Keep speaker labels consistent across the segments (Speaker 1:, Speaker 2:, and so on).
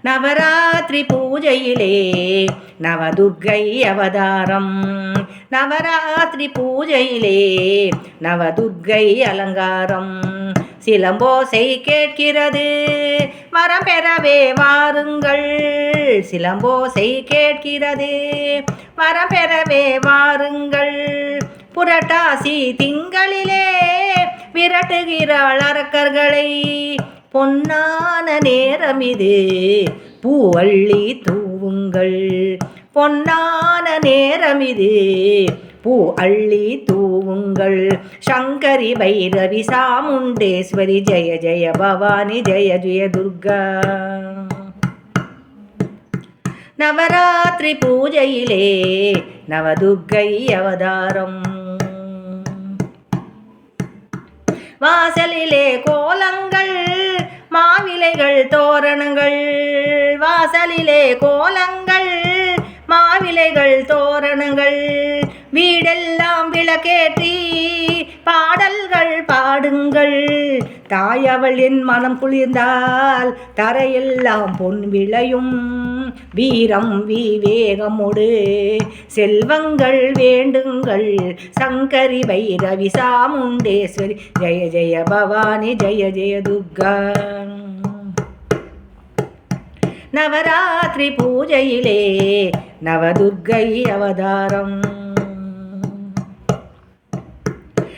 Speaker 1: நவராத்திரி பூஜையிலே நவதுர்க்கை அவதாரம். நவராத்திரி பூஜையிலே நவதுர்க்கை அலங்காரம். சிலம்போசை கேட்கிறது வரம் பெறவே வாருங்கள். சிலம்போசை கேட்கிறது வரம் பெறவே வாருங்கள். புரட்டாசி திங்களிலே விரட்டுகிறாள் அரக்கர்களை. பொன்னான நேரம் இது பூவள்ளி தூவுங்கள். பொன்னான நேரம் இது பூ அள்ளி தூவுங்கள். சங்கரி பைரவி சாமுண்டேஸ்வரி ஜெய ஜெய பவானி ஜெய ஜெய துர்கா. நவராத்திரி பூஜையிலே நவதுர்க்கை அவதாரம். வாசலிலே கோலங்கள் மாவிலைகள் தோரணங்கள். வாசலிலே கோலங்கள் மாவிலைகள் தோரணங்கள். வீடெல்லாம் விளக்கேற்றி பாடல்கள் பாடுங்கள். தாயவள் என் மனம் குளிர்ந்தால் தரையெல்லாம் பொன் விளையும். வீரம் விவேகமோடு செல்வங்கள் வேண்டுங்கள். சங்கரி பைரவி சாமுண்டேஸ்வரி ஜெய ஜெய பவானி ஜெய ஜெய துர்கா. நவராத்திரி பூஜையிலே நவதுர்க்கை அவதாரம்.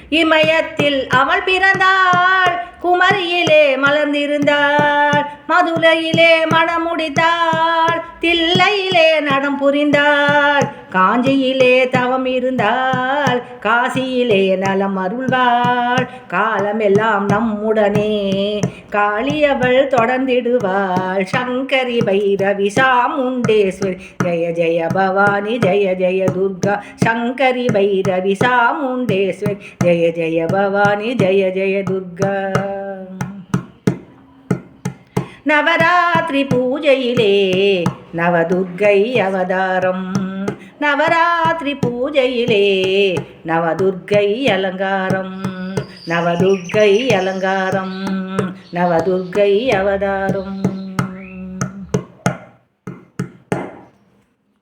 Speaker 1: இமயத்தில் அவள் பிறந்தாள். குமரியிலே மலர்ந்திருந்தாள். மதுரையிலே மணமுடித்தாள். தில்லையிலே நடம் புரிந்தாள். காஞ்சியிலே தவம் இருந்தாள். காசியிலே நலம் அருள்வாள். காலமெல்லாம் நம்முடனே காளியவள் தொடர்ந்திடுவாள். சங்கரி பைரவி சாமுண்டேஸ்வரி ஜெய ஜெய பவானி ஜெய ஜெய துர்கா. சங்கரி பைரவி சாமுண்டேஸ்வரி ஜெய ஜெய பவானி ஜெய ஜெய துர்கா. நவராத்திரி பூஜையிலே நவதுர்க்கை அவதாரம். நவராத்திரி பூஜையிலே நவதுர்க்கை அலங்காரம். நவதுர்க்கை அலங்காரம். நவதுர்க்கை அவதாரம்.